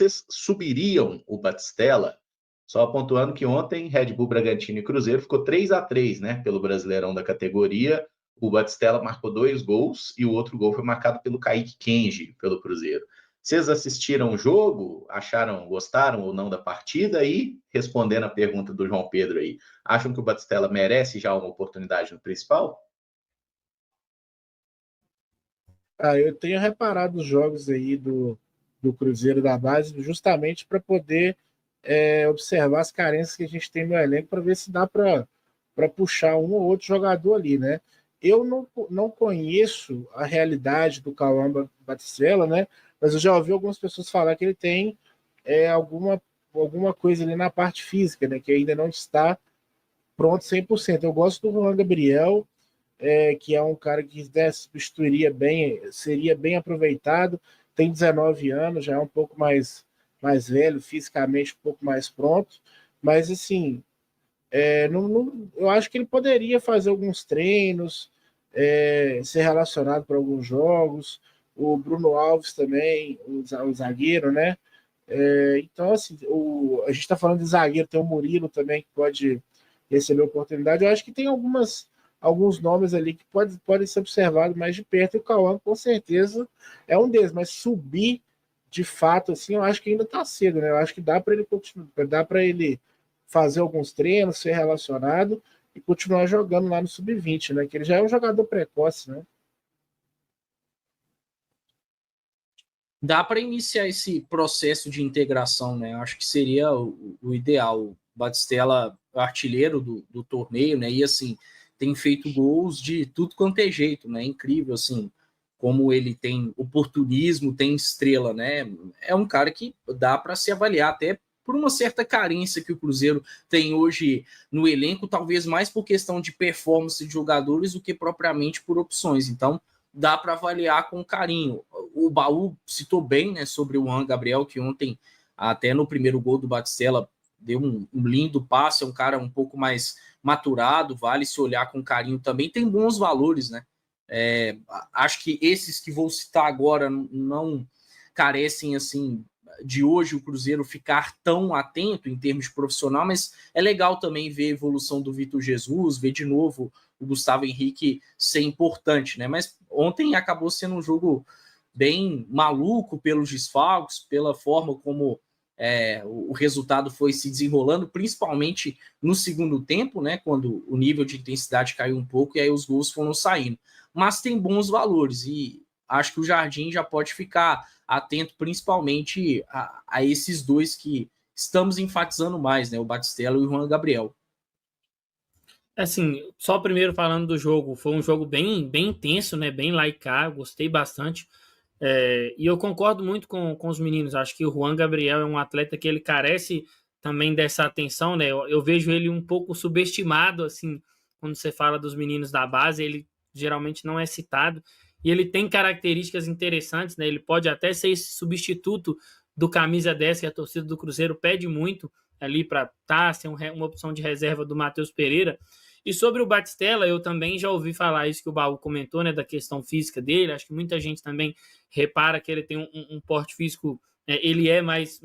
vocês subiriam o Batistella? Só pontuando que ontem Red Bull Bragantino e Cruzeiro ficou 3-3, né, pelo Brasileirão da categoria. O Batistella marcou 2 gols e o outro gol foi marcado pelo Kaique Kenji, pelo Cruzeiro. Vocês assistiram o jogo? Gostaram ou não da partida? E, respondendo a pergunta do João Pedro aí, acham que o Batistella merece já uma oportunidade no principal? Eu tenho reparado os jogos aí do Cruzeiro da base justamente para poder observar as carências que a gente tem no elenco para ver se dá para puxar um ou outro jogador ali, né? Eu não conheço a realidade do Cauã Batistella, né? Mas eu já ouvi algumas pessoas falar que ele tem alguma coisa ali na parte física, né? Que ainda não está pronto 100%. Eu gosto do Juan Gabriel, que é um cara que substituiria bem, seria bem aproveitado, tem 19 anos, já é um pouco mais velho, fisicamente um pouco mais pronto, mas assim, eu acho que ele poderia fazer alguns treinos, ser relacionado para alguns jogos, o Bruno Alves também, o zagueiro, né? Então, assim, a gente está falando de zagueiro, tem o Murilo também que pode receber oportunidade. Eu acho que tem alguns nomes ali que podem ser observados mais de perto, e o Cauã, com certeza, é um deles, mas subir de fato, assim, eu acho que ainda está cedo, né? Eu acho que dá para ele continuar, dá para ele fazer alguns treinos, ser relacionado e continuar jogando lá no Sub-20, né? Que ele já é um jogador precoce, né? Dá para iniciar esse processo de integração, né? Acho que seria o ideal. O Batistella, artilheiro do torneio, né? E assim, tem feito gols de tudo quanto é jeito, né? Incrível, assim, como ele tem oportunismo, tem estrela, né? É um cara que dá para se avaliar até por uma certa carência que o Cruzeiro tem hoje no elenco, talvez mais por questão de performance de jogadores do que propriamente por opções. Então, dá para avaliar com carinho. O Baú citou bem, né, sobre o Juan Gabriel, que ontem, até no primeiro gol do Batistella, deu um lindo passe, é um cara um pouco mais maturado, vale se olhar com carinho também, tem bons valores, né? Acho que esses que vou citar agora não carecem, assim, de hoje o Cruzeiro ficar tão atento em termos de profissional, mas é legal também ver a evolução do Vitor Jesus, ver de novo o Gustavo Henrique ser importante, né? Mas ontem acabou sendo um jogo bem maluco pelos desfalques, pela forma como o resultado foi se desenrolando, principalmente no segundo tempo, né? Quando o nível de intensidade caiu um pouco e aí os gols foram saindo. Mas tem bons valores e acho que o Jardim já pode ficar atento principalmente a esses dois que estamos enfatizando mais, né? O Batistella e o Juan Gabriel. Assim, só primeiro falando do jogo, foi um jogo bem intenso, né? Bem laicar, gostei bastante. E eu concordo muito com os meninos. Acho que o Juan Gabriel é um atleta que ele carece também dessa atenção, né? Eu vejo ele um pouco subestimado, assim, quando você fala dos meninos da base, ele geralmente não é citado. E ele tem características interessantes, né? Ele pode até ser esse substituto do camisa 10 que a torcida do Cruzeiro pede muito ali para ser uma opção de reserva do Matheus Pereira. E sobre o Batistella, eu também já ouvi falar isso que o Baú comentou, né, da questão física dele. Acho que muita gente também repara que ele tem um porte físico, ele é mais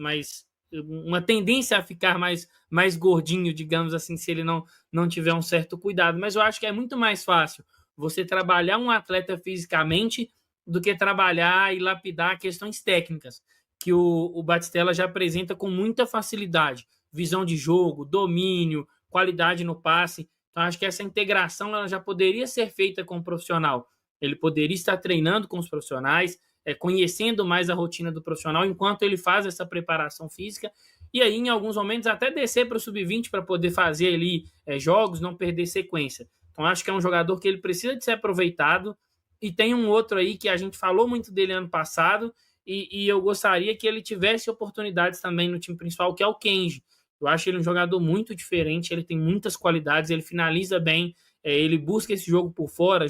uma tendência a ficar mais gordinho, digamos assim, se ele não tiver um certo cuidado. Mas eu acho que é muito mais fácil você trabalhar um atleta fisicamente do que trabalhar e lapidar questões técnicas, que o Batistella já apresenta com muita facilidade. Visão de jogo, domínio, qualidade no passe. Então, acho que essa integração ela já poderia ser feita com o profissional. Ele poderia estar treinando com os profissionais, conhecendo mais a rotina do profissional, enquanto ele faz essa preparação física, e aí, em alguns momentos, até descer para o sub-20 para poder fazer ali jogos, não perder sequência. Então, acho que é um jogador que ele precisa de ser aproveitado, e tem um outro aí que a gente falou muito dele ano passado, e eu gostaria que ele tivesse oportunidades também no time principal, que é o Kenji. Eu acho ele um jogador muito diferente, ele tem muitas qualidades, ele finaliza bem, ele busca esse jogo por fora,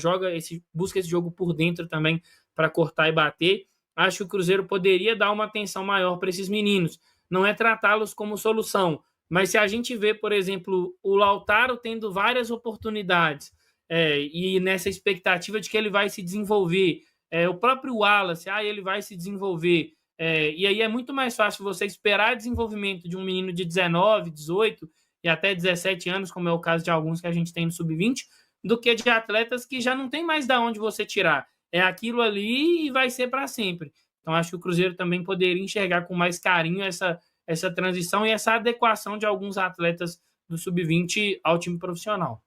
busca esse jogo por dentro também para cortar e bater. Acho que o Cruzeiro poderia dar uma atenção maior para esses meninos. Não é tratá-los como solução, mas se a gente vê, por exemplo, o Lautaro tendo várias oportunidades e nessa expectativa de que ele vai se desenvolver, o próprio Wallace, ele vai se desenvolver, E aí é muito mais fácil você esperar desenvolvimento de um menino de 19, 18 e até 17 anos, como é o caso de alguns que a gente tem no sub-20, do que de atletas que já não tem mais de onde você tirar. É aquilo ali e vai ser para sempre. Então, acho que o Cruzeiro também poderia enxergar com mais carinho essa transição e essa adequação de alguns atletas do sub-20 ao time profissional.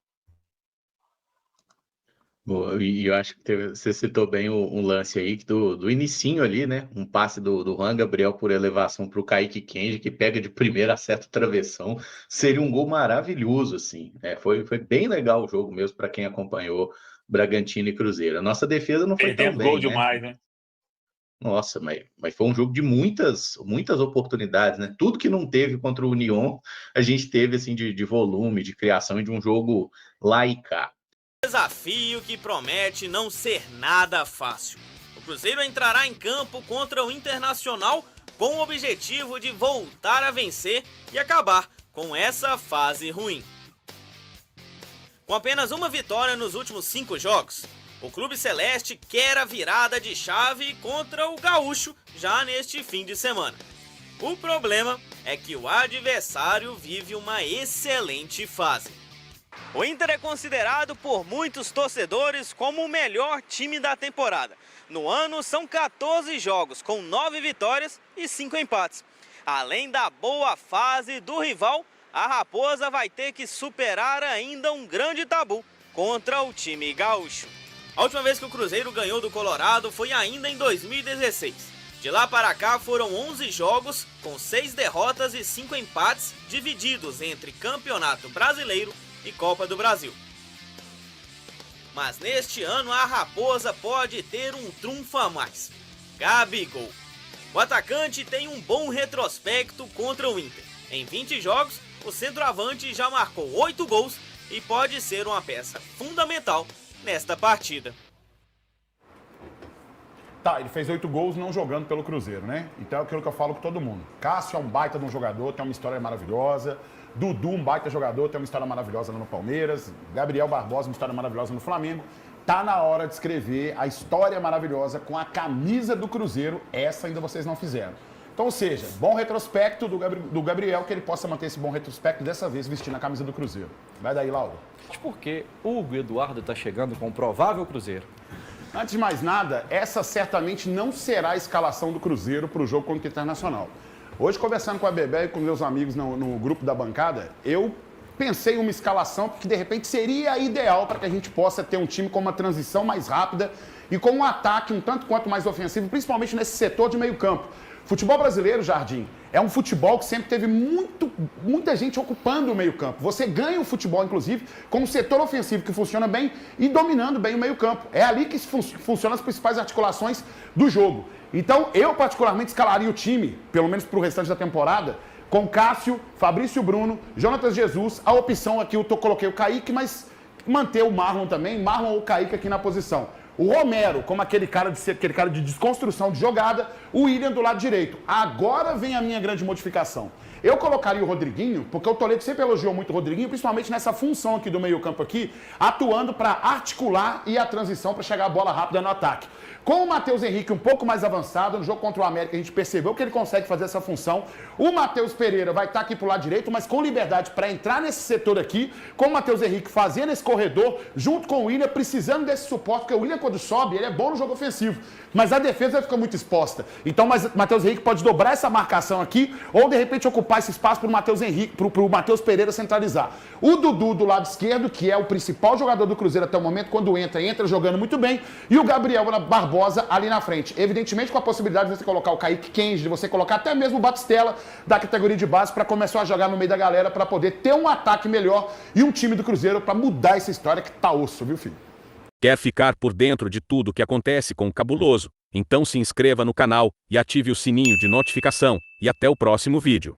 Boa, e eu acho que você citou bem um lance aí do inicinho ali, né? Um passe do Juan Gabriel por elevação para o Kaique Kenji, que pega de primeira, acerta o travessão. Seria um gol maravilhoso, assim. Foi bem legal o jogo mesmo para quem acompanhou Bragantino e Cruzeiro. A nossa defesa não foi tão bem, gol demais, né? Nossa, mas foi um jogo de muitas oportunidades, né? Tudo que não teve contra o Union, a gente teve assim de volume, de criação e de um jogo lá e cá. Desafio que promete não ser nada fácil. O Cruzeiro entrará em campo contra o Internacional com o objetivo de voltar a vencer e acabar com essa fase ruim. Com apenas uma vitória nos últimos 5 jogos, o Clube Celeste quer a virada de chave contra o Gaúcho já neste fim de semana. O problema é que o adversário vive uma excelente fase. O Inter é considerado por muitos torcedores como o melhor time da temporada. No ano, são 14 jogos, com 9 vitórias e 5 empates. Além da boa fase do rival, a Raposa vai ter que superar ainda um grande tabu contra o time gaúcho. A última vez que o Cruzeiro ganhou do Colorado foi ainda em 2016. De lá para cá foram 11 jogos, com 6 derrotas e 5 empates, divididos entre Campeonato Brasileiro e Copa do Brasil. Mas neste ano a Raposa pode ter um trunfo a mais: Gabigol. O atacante tem um bom retrospecto contra o Inter. Em 20 jogos, o centroavante já marcou 8 gols e pode ser uma peça fundamental nesta partida. Tá, ele fez 8 gols não jogando pelo Cruzeiro, né? Então é aquilo que eu falo com todo mundo. Cássio é um baita de um jogador, tem uma história maravilhosa. Dudu, um baita jogador, tem uma história maravilhosa lá no Palmeiras. Gabriel Barbosa, uma história maravilhosa no Flamengo. Tá na hora de escrever a história maravilhosa com a camisa do Cruzeiro. Essa ainda vocês não fizeram. Então, ou seja, bom retrospecto do Gabriel, que ele possa manter esse bom retrospecto dessa vez vestindo a camisa do Cruzeiro. Vai daí, Lauro. Porque o Hugo Eduardo está chegando com um provável Cruzeiro. Antes de mais nada, essa certamente não será a escalação do Cruzeiro para o jogo contra o Internacional. Hoje, conversando com a Bebé e com meus amigos no grupo da bancada, eu pensei em uma escalação que, de repente, seria a ideal para que a gente possa ter um time com uma transição mais rápida e com um ataque um tanto quanto mais ofensivo, principalmente nesse setor de meio campo. Futebol brasileiro, Jardim, é um futebol que sempre teve muita gente ocupando o meio campo. Você ganha o futebol, inclusive, com um setor ofensivo que funciona bem e dominando bem o meio campo. É ali que funcionam as principais articulações do jogo. Então, eu particularmente escalaria o time, pelo menos para o restante da temporada, com Cássio, Fabrício Bruno, Jonatas Jesus, a opção aqui eu coloquei o Kaique, mas manter o Marlon também, Marlon ou Kaique aqui na posição. O Romero, como aquele cara de desconstrução de jogada, o William do lado direito. Agora vem a minha grande modificação. Eu colocaria o Rodriguinho, porque o Toledo sempre elogiou muito o Rodriguinho, principalmente nessa função aqui do meio-campo aqui, atuando para articular e a transição para chegar a bola rápida no ataque. Com o Matheus Henrique um pouco mais avançado, no jogo contra o América a gente percebeu que ele consegue fazer essa função. O Matheus Pereira vai estar aqui pro lado direito, mas com liberdade para entrar nesse setor aqui, com o Matheus Henrique fazendo esse corredor, junto com o William, precisando desse suporte, porque o William quando sobe, ele é bom no jogo ofensivo, mas a defesa fica muito exposta. Então o Matheus Henrique pode dobrar essa marcação aqui, ou de repente ocupar esse espaço pro Matheus Henrique, pro Matheus Pereira centralizar. O Dudu do lado esquerdo, que é o principal jogador do Cruzeiro até o momento, quando entra jogando muito bem, e o Gabriel Barbosa ali na frente. Evidentemente com a possibilidade de você colocar o Kaique Kenji, de você colocar até mesmo o Batistella da categoria de base para começar a jogar no meio da galera, para poder ter um ataque melhor e um time do Cruzeiro para mudar essa história que tá osso, viu, filho? Quer ficar por dentro de tudo o que acontece com o Cabuloso? Então se inscreva no canal e ative o sininho de notificação. E até o próximo vídeo.